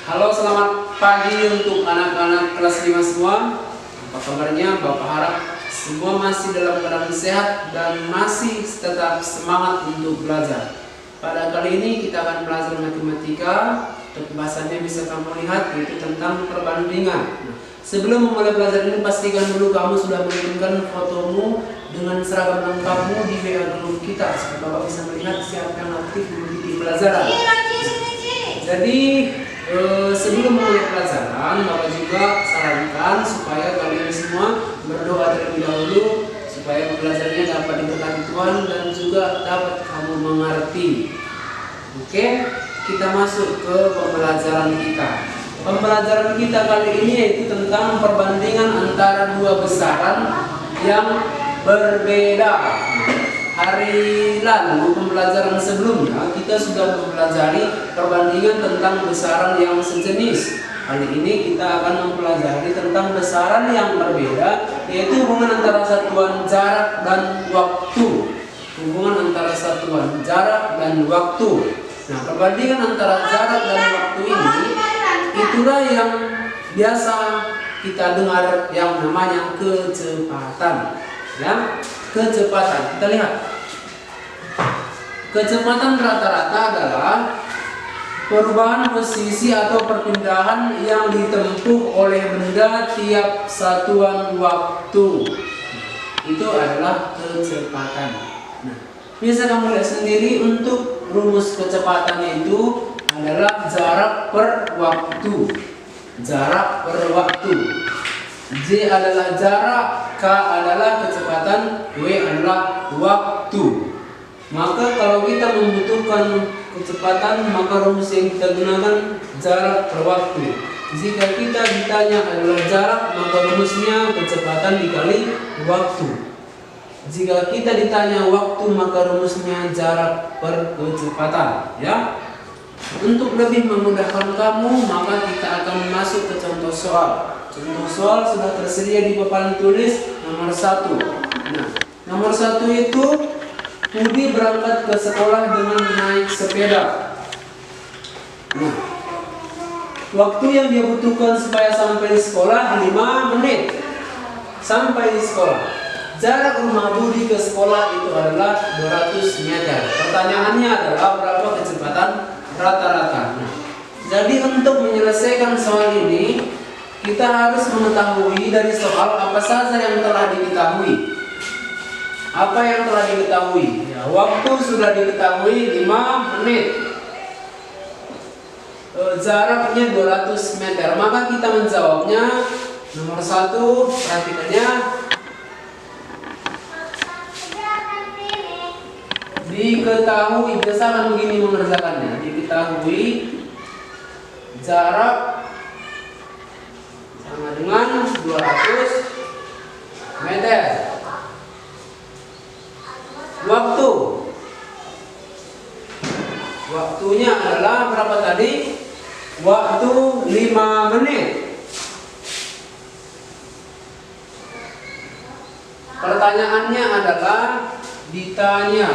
Halo, selamat pagi untuk anak-anak kelas 5 semua. Apa kabarnya? Bapak harap semua masih dalam keadaan sehat dan masih tetap semangat untuk belajar. Pada kali ini kita akan belajar matematika. Pembahasannya bisa kamu lihat, yaitu tentang perbandingan. Sebelum memulai belajar ini, pastikan dulu kamu sudah mengirimkan fotomu dengan seragam lengkapmu di WA grup kita, supaya Bapak bisa melihat siapa yang aktif mengikuti pelajaran. Jadi sebelum mulai pelajaran, Bapak juga sarankan supaya kalian semua berdoa terlebih dahulu supaya pelajarannya dapat diberkati Tuhan dan juga dapat kamu mengerti. Oke, kita masuk ke pembelajaran kita. Pembelajaran kita kali ini yaitu tentang perbandingan antara dua besaran yang berbeda. Hari lalu pembelajaran sebelumnya kita sudah mempelajari perbandingan tentang besaran yang sejenis. Kali ini kita akan mempelajari tentang besaran yang berbeda, yaitu hubungan antara satuan jarak dan waktu. Hubungan antara satuan jarak dan waktu. Nah, perbandingan antara jarak dan waktu ini itulah yang biasa kita dengar yang namanya kecepatan. Ya, kecepatan. Kita lihat. Kecepatan rata-rata adalah perubahan posisi atau perpindahan yang ditempuh oleh benda tiap satuan waktu. Itu adalah kecepatan. Nah, bisa kamu lihat sendiri untuk rumus kecepatan itu adalah jarak per waktu. Jarak per waktu. J adalah jarak, K adalah kecepatan, W adalah waktu. Maka kalau kita membutuhkan kecepatan, maka rumus yang kita gunakan jarak per waktu. Jika kita ditanya adalah jarak, maka rumusnya kecepatan dikali waktu. Jika kita ditanya waktu, maka rumusnya jarak per kecepatan. Ya. Untuk lebih memudahkan kamu, maka kita akan masuk ke contoh soal. Contoh soal sudah tersedia di papan tulis nomor 1. Nah, nomor 1 itu Budi berangkat ke sekolah dengan naik sepeda. Nah, waktu yang dia butuhkan supaya sampai di sekolah 5 menit. Sampai di sekolah. Jarak rumah Budi ke sekolah itu adalah 200 meter. Pertanyaannya adalah berapa kecepatan rata-rata. Nah, jadi untuk menyelesaikan soal ini, kita harus mengetahui dari soal apa saja yang telah diketahui. Apa yang telah diketahui? Ya, waktu sudah diketahui 5 menit. Jaraknya 200 meter. Maka kita menjawabnya nomor 1, perhatikannya. Diketahui, biasakan begini mengerjakannya. Diketahui jarak sama dengan 200 meter. Waktu. Waktunya adalah berapa tadi? Waktu 5 menit. Pertanyaannya adalah ditanya.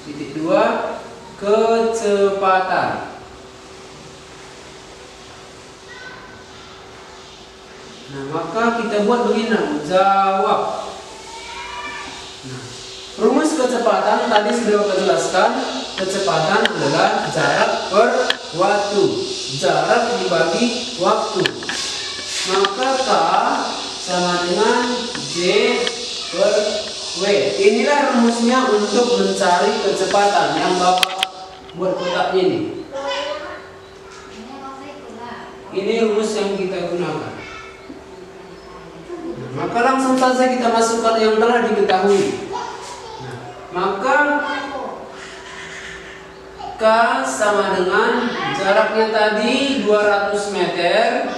Titik 2, kecepatan. Nah, maka kita buat begini, jawab. Nah, rumus kecepatan tadi sudah Bapak jelaskan. Kecepatan adalah jarak per waktu. Jarak dibagi waktu. Maka K sama dengan J per W. Inilah rumusnya untuk mencari kecepatan yang Bapak buat kotak ini. Ini rumus yang kita gunakan. Maka langsung saja kita masukkan yang telah diketahui. Nah, maka K sama dengan jaraknya tadi 200 meter.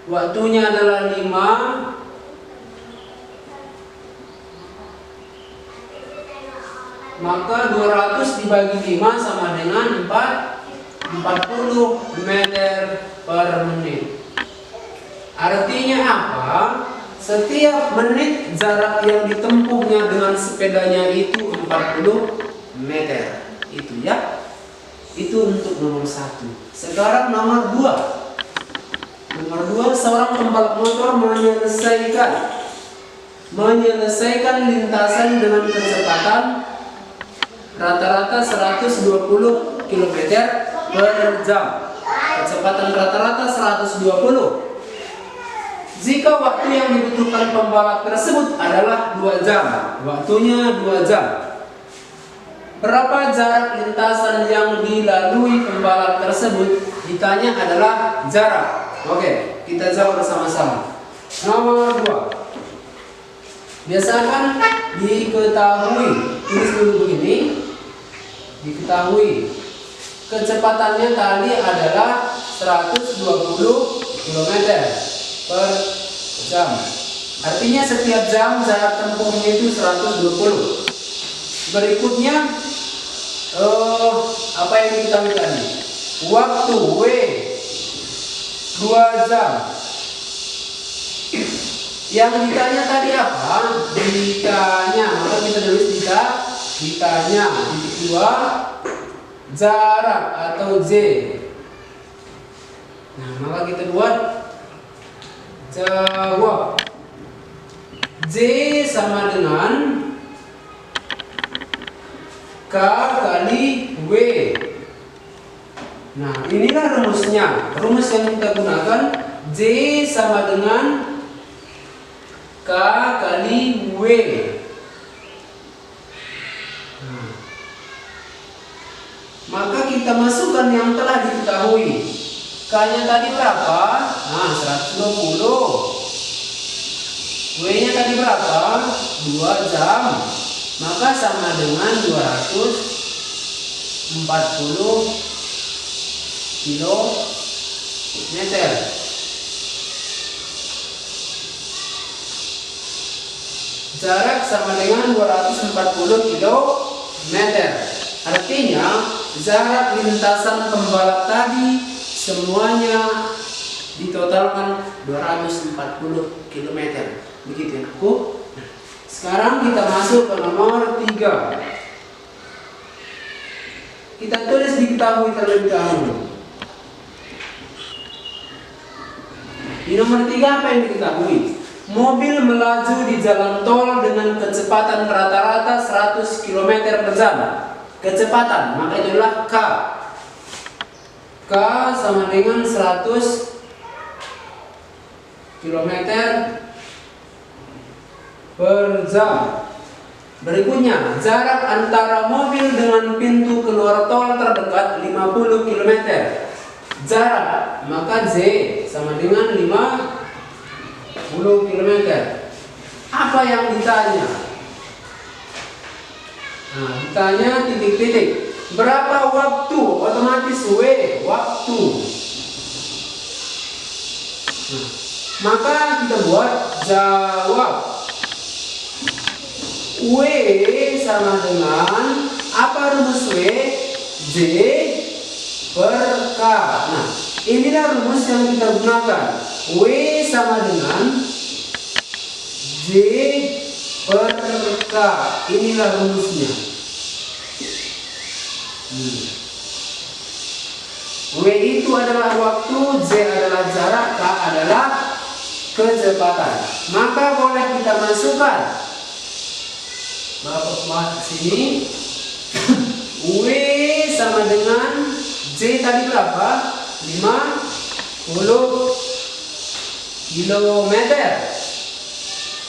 Waktunya adalah 5. Maka 200 dibagi 5 sama dengan 40 meter per menit. Artinya apa? Setiap menit jarak yang ditempuhnya dengan sepedanya itu 40 meter. Itu ya. Itu untuk nomor 1. Sekarang nomor 2. Nomor 2, seorang pembalap motor menyelesaikan lintasan dengan kecepatan rata-rata 120 km per jam. Kecepatan rata-rata 120. Jika waktu yang dibutuhkan pembalap tersebut adalah 2 jam, waktunya 2 jam. Berapa jarak lintasan yang dilalui pembalap tersebut? Ditanya adalah jarak. Oke, kita jawab bersama-sama. Nomor 2. Biasakan diketahui, tulis dulu begini. Diketahui kecepatannya tadi adalah 120 km per jam. Artinya setiap jam jarak tempuhnya itu 120. Berikutnya apa yang diketahui tadi? Waktu W 2 jam. Yang ditanya tadi apa? Ditanya, maka kita tulis ditanya. Titik 2 jarak atau J. Nah, maka kita buat jawab. J sama dengan K kali W. Nah, inilah rumusnya. Rumus yang kita gunakan, J sama dengan K kali W. Nah, maka kita masukkan yang telah diketahui. K-nya tadi berapa? Nah, 120. W-nya tadi berapa? 2 jam. Maka sama dengan 240 kilometer. Jarak sama dengan 240 kilometer. Artinya jarak lintasan pembalap tadi semuanya ditotalkan 240 km. Begitu ya, aku. Sekarang kita masuk ke nomor 3. Kita tulis diketahui terlebih dahulu. Di nomor 3 apa yang diketahui? Mobil melaju di jalan tol dengan kecepatan rata-rata 100 km per jam. Kecepatan, maka itulah K. K sama dengan 100 km per jam. Berikutnya, jarak antara mobil dengan pintu keluar tol terdekat 50 km. Jarak, maka Z sama dengan 50 km. Apa yang ditanya? Nah, ditanya titik-titik. Berapa waktu? Otomatis W, waktu. Nah, maka kita buat jawab. W sama dengan apa rumus W? J per K. Nah, inilah rumus yang kita gunakan. W sama dengan J per K. Inilah rumusnya. W itu adalah waktu, Z adalah jarak, K adalah kecepatan. Maka boleh kita masukkan Bapak sini. W sama dengan J tadi berapa? 50 km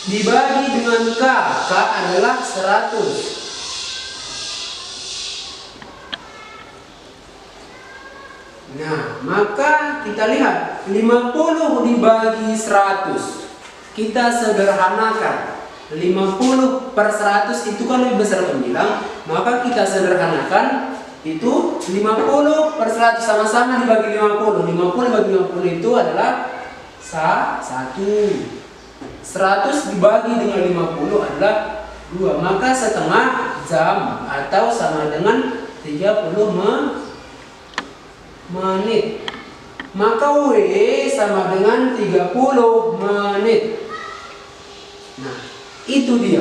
dibagi dengan K. K adalah 100. Nah, maka kita lihat 50 dibagi 100. Kita sederhanakan. 50 per 100 itu kan lebih besar pembilang, maka kita sederhanakan itu 50 per 100 sama-sama dibagi 50. 50 dibagi 50 itu adalah 1. 100 dibagi dengan 50 adalah 2. Maka setengah jam atau sama dengan 30 menit. Maka W sama dengan 30 menit. Nah, itu dia.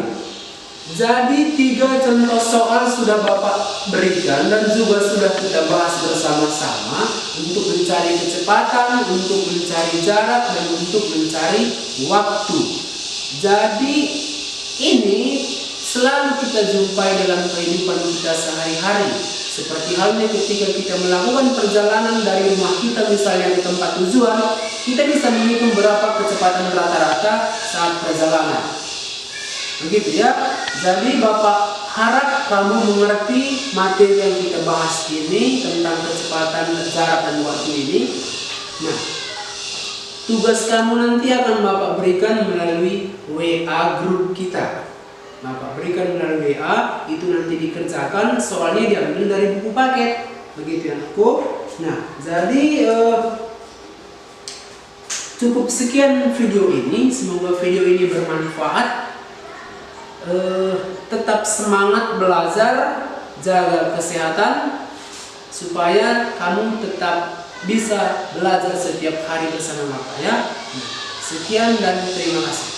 Jadi 3 contoh soal sudah Bapak berikan dan juga sudah kita bahas bersama-sama untuk mencari kecepatan, untuk mencari jarak, dan untuk mencari waktu. Jadi ini selalu kita jumpai dalam kehidupan kita sehari-hari. Seperti halnya ketika kita melakukan perjalanan dari rumah kita misalnya ke tempat tujuan, kita bisa menghitung berapa kecepatan rata-rata saat perjalanan. Begitu ya. Jadi Bapak harap kamu mengerti materi yang kita bahas ini tentang kecepatan, jarak, dan waktu ini. Nah, tugas kamu nanti akan Bapak berikan melalui WA grup kita. Bapak berikan melalui WA, itu nanti dikerjakan, soalnya diambil dari buku paket. Begitu ya anakku. Nah, jadi cukup sekian video ini. Semoga video ini bermanfaat. Tetap semangat belajar, jaga kesehatan, supaya kamu tetap bisa belajar setiap hari bersama Bapak ya. Sekian dan terima kasih.